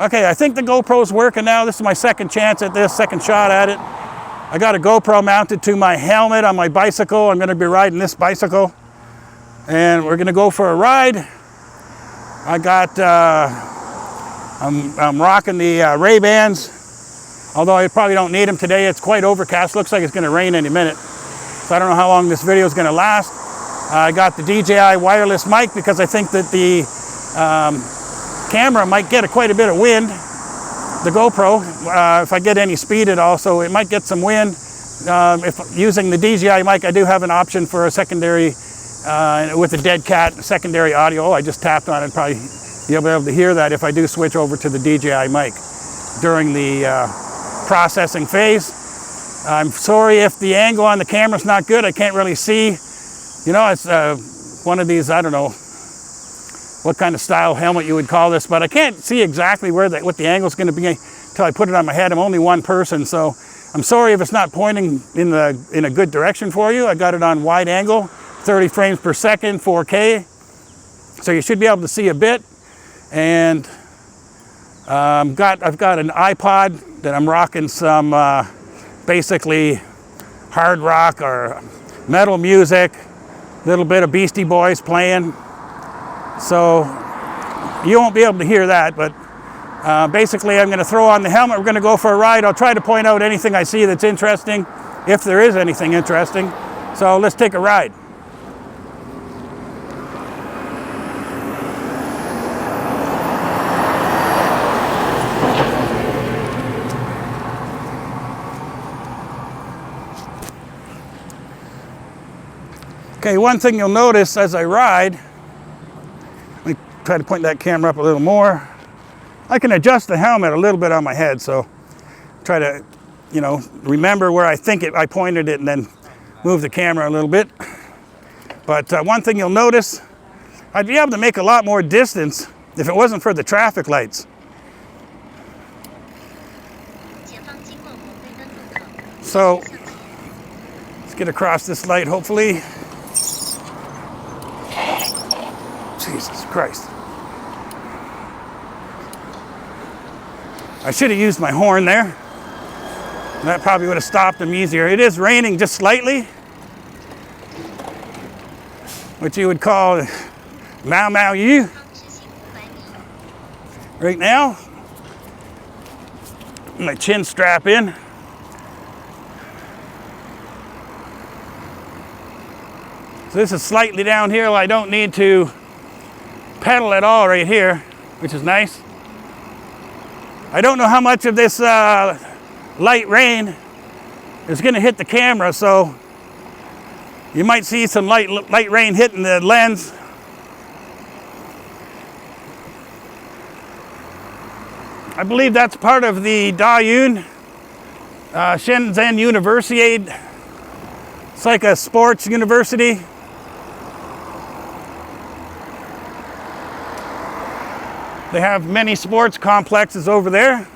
Okay, I think the GoPro's working now. This is my second chance at this, second shot at it. I got a GoPro mounted to my helmet on my bicycle. I'm going to be riding this bicycle. And we're going to go for a ride. I got, I'm rocking the Ray-Bans. Although I probably don't need them today. It's quite overcast. Looks like it's going to rain any minute. So I don't know how long this video is going to last. I got the DJI wireless mic because I think that the camera might get quite a bit of wind. The GoPro, if I get any speed at all, so it might get some wind. If using the DJI mic, I do have an option for a secondary, with a dead cat, secondary audio. I just tapped on it, probably you'll be able to hear that if I do switch over to the DJI mic during the processing phase. I'm sorry if the angle on the camera's not good. I can't really see. You know, it's one of these, I don't know what kind of style helmet you would call this, but I can't see exactly where what the angle is going to be until I put it on my head. I'm only one person, so I'm sorry if it's not pointing in a good direction for you. I got it on wide angle, 30 frames per second, 4K, so you should be able to see a bit. And I've got an iPod that I'm rocking some basically hard rock or metal music, a little bit of Beastie Boys playing. So you won't be able to hear that, but basically I'm going to throw on the helmet. We're going to go for a ride. I'll try to point out anything I see that's interesting, if there is anything interesting. So let's take a ride. Okay, one thing you'll notice as I ride, let me try to point that camera up a little more. I can adjust the helmet a little bit on my head, so try to, you know, remember where I think I pointed it and then move the camera a little bit. But one thing you'll notice, I'd be able to make a lot more distance if it wasn't for the traffic lights. So let's get across this light, hopefully. Jesus Christ. I should have used my horn there. That probably would have stopped them easier. It is raining just slightly, which you would call Mau Mau Yu. Right now, my chin strap in. So this is slightly downhill. I don't need to pedal at all right here, which is nice. I don't know how much of this light rain is going to hit the camera, so you might see some light rain hitting the lens. I believe that's part of the Dayun Shenzhen University. It's like a sports university. They have many sports complexes over there.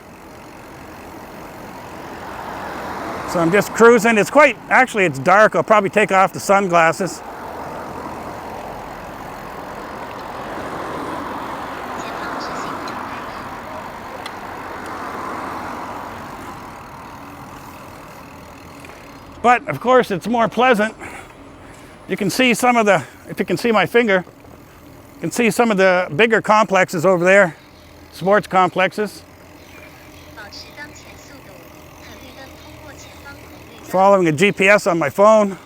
So I'm just cruising. It's actually it's dark. I'll probably take off the sunglasses. But of course it's more pleasant. You can see some of the, if you can see my finger, you can see some of the bigger complexes over there, sports complexes. Following a GPS on my phone.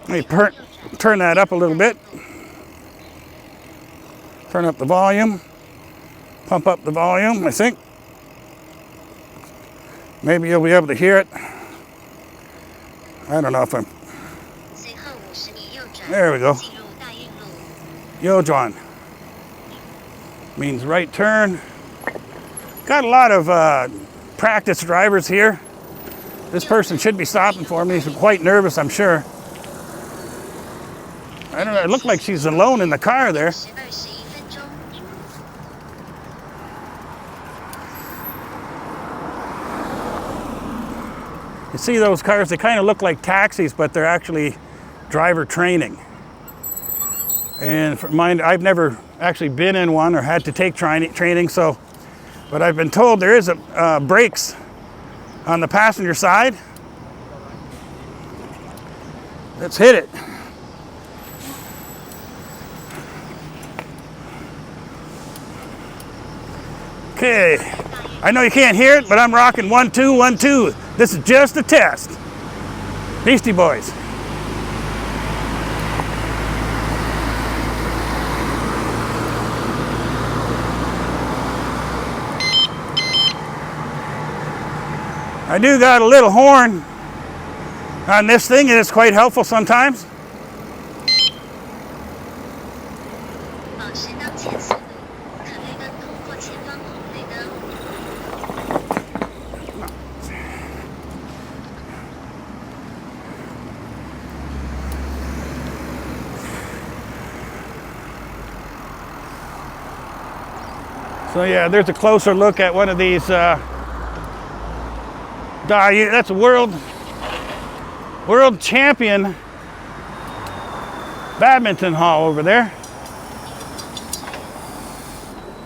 Let me turn that up a little bit. Turn up the volume. Pump up the volume, I think. Maybe you'll be able to hear it. I don't know if I'm... There we go. Yozhuan means right turn. Got a lot of practice drivers here. This person should be stopping for me. He's quite nervous, I'm sure. I don't know, it looked like she's alone in the car there. You see those cars, they kind of look like taxis, but they're actually driver training. And for mine, I've never actually been in one or had to take training, so, but I've been told there is brakes on the passenger side. Let's hit it. Okay, I know you can't hear it, but I'm rocking 1, 2, 1, 2. This is just a test. Beastie Boys. I do got a little horn on this thing, and it's quite helpful sometimes. So yeah, there's a closer look at one of these. That's a world champion badminton hall over there.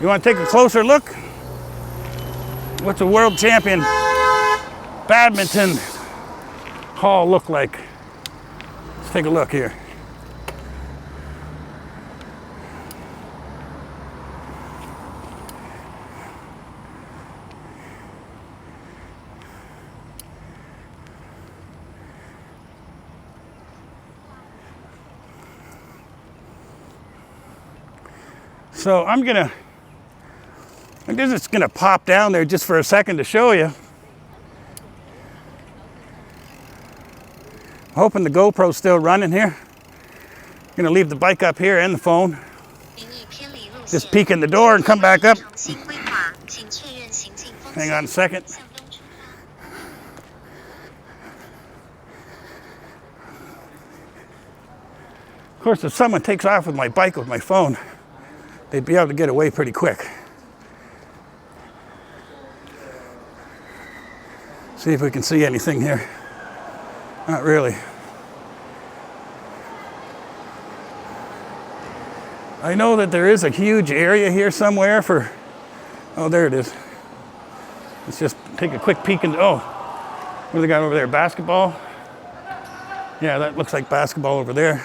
You want to take a closer look? What's a world champion badminton hall look like? Let's take a look here. So I'm just gonna pop down there just for a second to show you. Hoping the GoPro's still running here. I'm gonna leave the bike up here and the phone. Just peek in the door and come back up. Hang on a second. Of course, if someone takes off with my bike with my phone, they'd be able to get away pretty quick. See if we can see anything here. Not really. I know that there is a huge area here somewhere for, oh, there it is. Let's just take a quick peek and, oh, what do they got over there? Basketball? Yeah, that looks like basketball over there.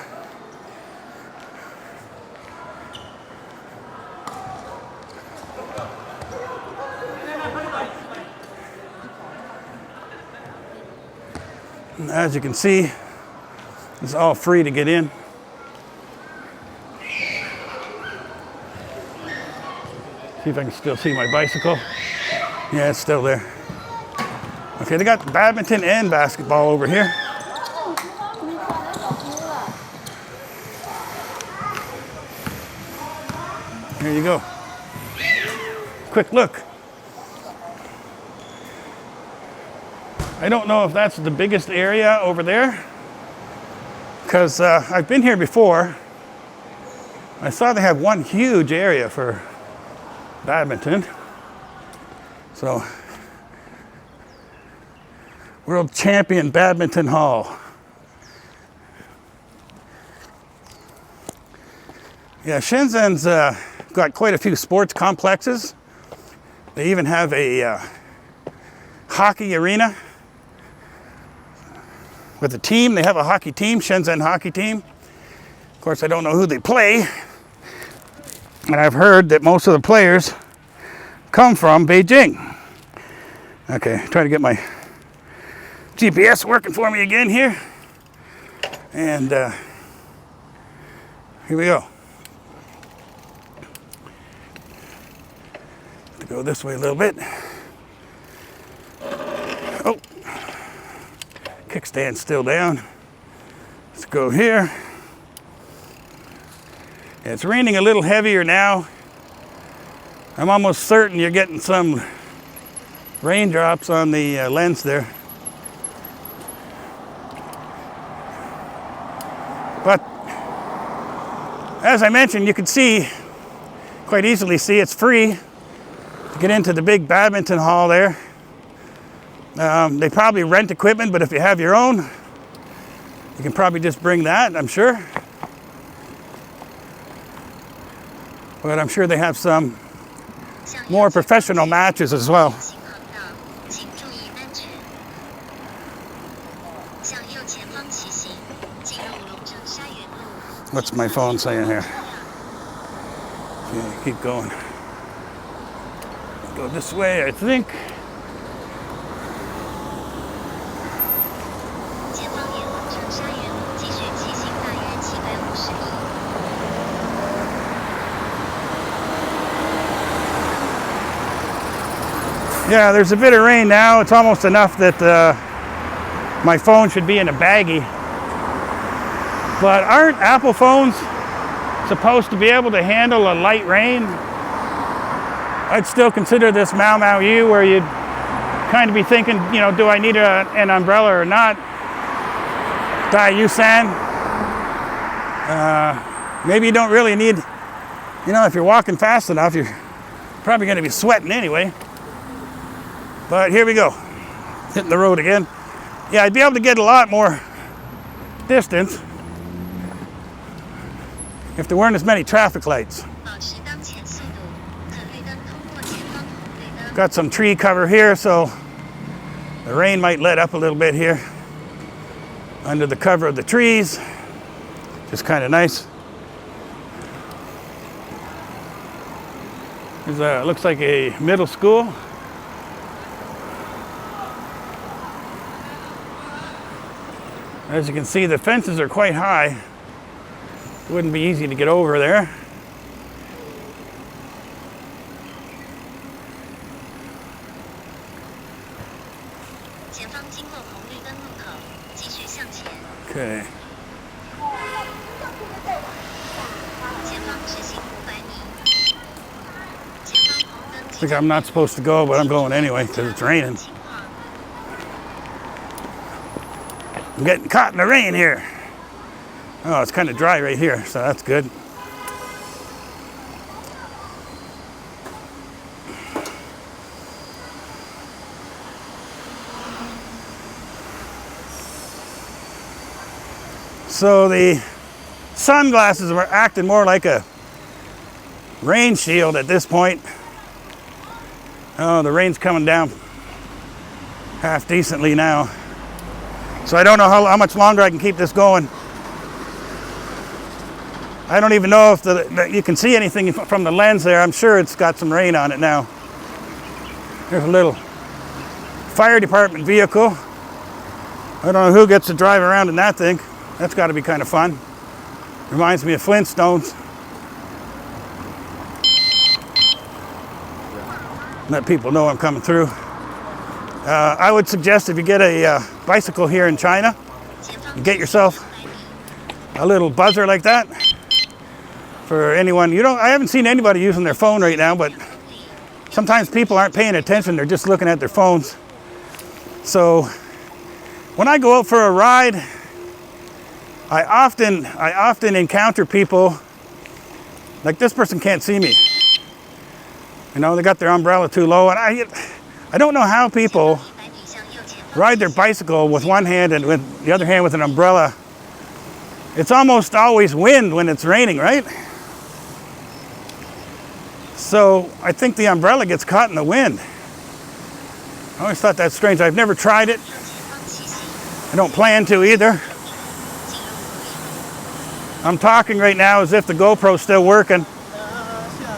As you can see, it's all free to get in. See if I can still see my bicycle. Yeah, it's still there. Okay, they got badminton and basketball over here. Here you go. Quick look. I don't know if that's the biggest area over there, because I've been here before. I saw they have one huge area for badminton. So, World Champion Badminton Hall. Yeah, Shenzhen's got quite a few sports complexes. They even have a hockey arena with a team. They have a hockey team, Shenzhen hockey team. Of course, I don't know who they play. And I've heard that most of the players come from Beijing. Okay, try to get my GPS working for me again here. And here we go. To go this way a little bit. Oh. Kickstand still down. Let's go here. Yeah, it's raining a little heavier now. I'm almost certain you're getting some raindrops on the lens there. But as I mentioned, you can see, quite easily see, it's free to get into the big badminton hall there. They probably rent equipment, but if you have your own, you can probably just bring that, I'm sure. But I'm sure they have some more professional matches as well. What's my phone saying here? Okay, keep going. Go this way, I think. Yeah, there's a bit of rain now. It's almost enough that my phone should be in a baggie. But aren't Apple phones supposed to be able to handle a light rain? I'd still consider this Mau Mau U, where you'd kind of be thinking, you know, do I need an umbrella or not? Dai Yusan. Maybe you don't really need, you know, if you're walking fast enough, you're probably going to be sweating anyway. But here we go, hitting the road again. Yeah, I'd be able to get a lot more distance if there weren't as many traffic lights. Got some tree cover here, so the rain might let up a little bit here under the cover of the trees. Just kind of nice. There's looks like a middle school. As you can see, the fences are quite high. It wouldn't be easy to get over there. Okay. I think I'm not supposed to go, but I'm going anyway because it's raining. I'm getting caught in the rain here. Oh, it's kind of dry right here, so that's good. So the sunglasses are acting more like a rain shield at this point. Oh, the rain's coming down half decently now. So I don't know how much longer I can keep this going. I don't even know if you can see anything from the lens there. I'm sure it's got some rain on it now. There's a little fire department vehicle. I don't know who gets to drive around in that thing. That's got to be kind of fun. Reminds me of Flintstones. Let people know I'm coming through. I would suggest if you get a bicycle here in China, you get yourself a little buzzer like that. For anyone, I haven't seen anybody using their phone right now, but sometimes people aren't paying attention. They're just looking at their phones. So when I go out for a ride, I often encounter people, like this person can't see me. You know, they got their umbrella too low, and I don't know how people ride their bicycle with one hand and with the other hand with an umbrella. It's almost always wind when it's raining, right? So I think the umbrella gets caught in the wind. I always thought that's strange. I've never tried it. I don't plan to either. I'm talking right now as if the GoPro's still working.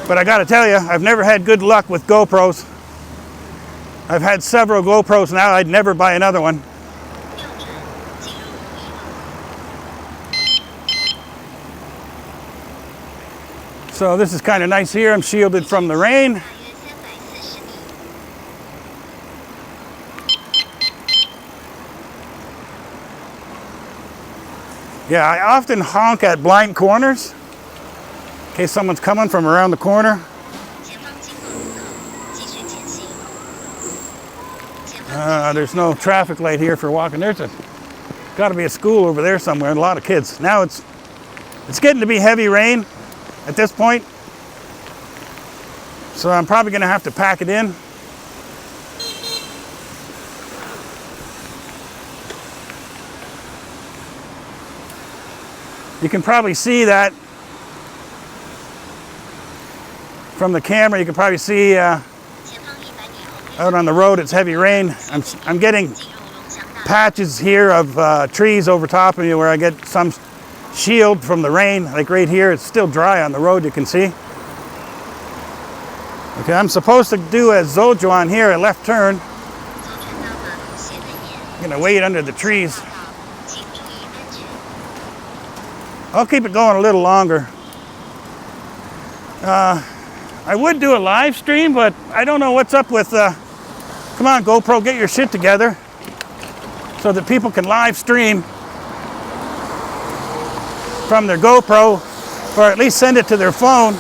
But I gotta tell you, I've never had good luck with GoPros. I've had several GoPros now. I'd never buy another one. So this is kind of nice here. I'm shielded from the rain. Yeah, I often honk at blind corners in case someone's coming from around the corner. There's no traffic light here for walking. There's got to be a school over there somewhere and a lot of kids. Now it's getting to be heavy rain at this point. So I'm probably going to have to pack it in. You can probably see that From the camera, you can probably see out on the road, it's heavy rain. I'm getting patches here of trees over top of me where I get some shield from the rain. Like right here, it's still dry on the road, you can see. Okay, I'm supposed to do a Zhoujuan here, a left turn. I'm gonna wait under the trees. I'll keep it going a little longer. I would do a live stream, but I don't know what's up with, come on GoPro, get your shit together so that people can live stream from their GoPro, or at least send it to their phone.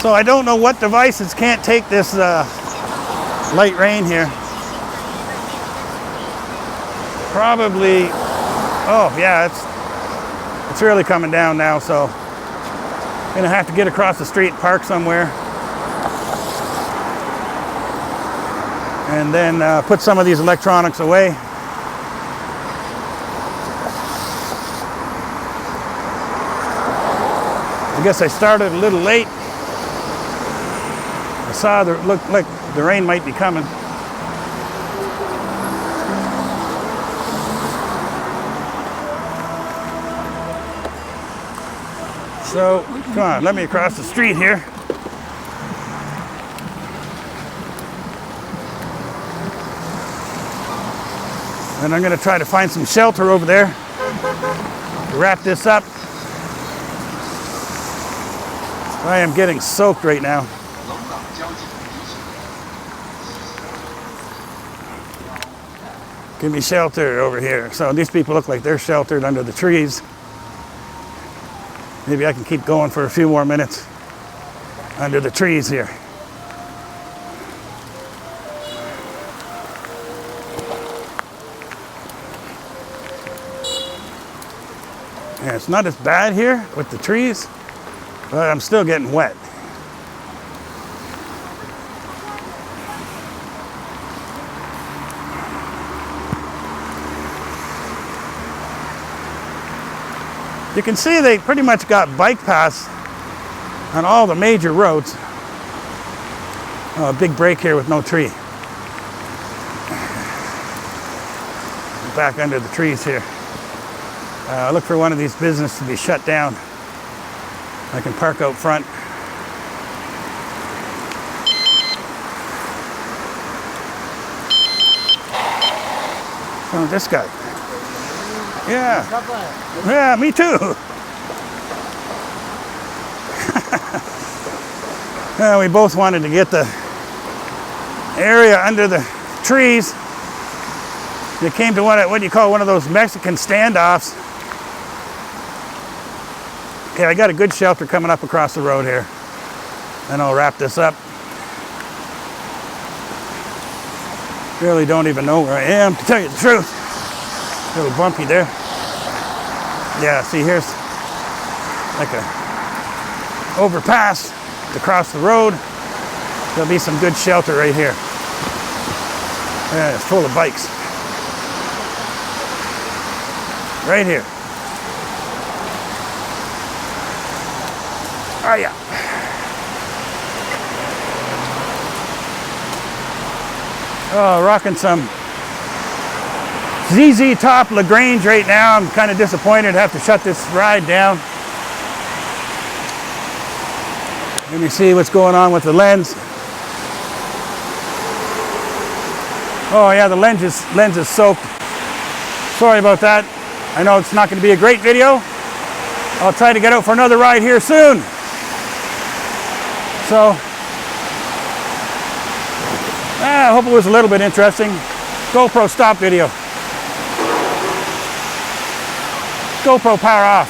So I don't know what devices can't take this light rain here. Probably, oh yeah, it's really coming down now, so I'm gonna have to get across the street, park somewhere, and then put some of these electronics away. I guess I started a little late. I saw it looked like the rain might be coming. So, come on, let me cross the street here. And I'm going to try to find some shelter over there to wrap this up. I am getting soaked right now. Give me shelter over here. So these people look like they're sheltered under the trees. Maybe I can keep going for a few more minutes under the trees here. Yeah, it's not as bad here with the trees, but I'm still getting wet. You can see they pretty much got bike paths on all the major roads. Oh, a big break here with no tree. Back under the trees here. Look for one of these businesses to be shut down. I can park out front. Oh, this guy. Yeah. Yeah, me too. Yeah, we both wanted to get the area under the trees. They came to what do you call one of those Mexican standoffs. Okay, I got a good shelter coming up across the road here. And I'll wrap this up. Really don't even know where I am, to tell you the truth. A little bumpy there. Yeah, see, here's like a overpass to cross the road. There'll be some good shelter right here. Yeah, it's full of bikes. Right here. Oh yeah. Oh, rocking some ZZ Top LaGrange right now. I'm kind of disappointed to have to shut this ride down. Let me see what's going on with the lens. Oh yeah, the lens is soaked. Sorry about that. I know it's not going to be a great video. I'll try to get out for another ride here soon. So, I hope it was a little bit interesting. GoPro stop video. GoPro power off.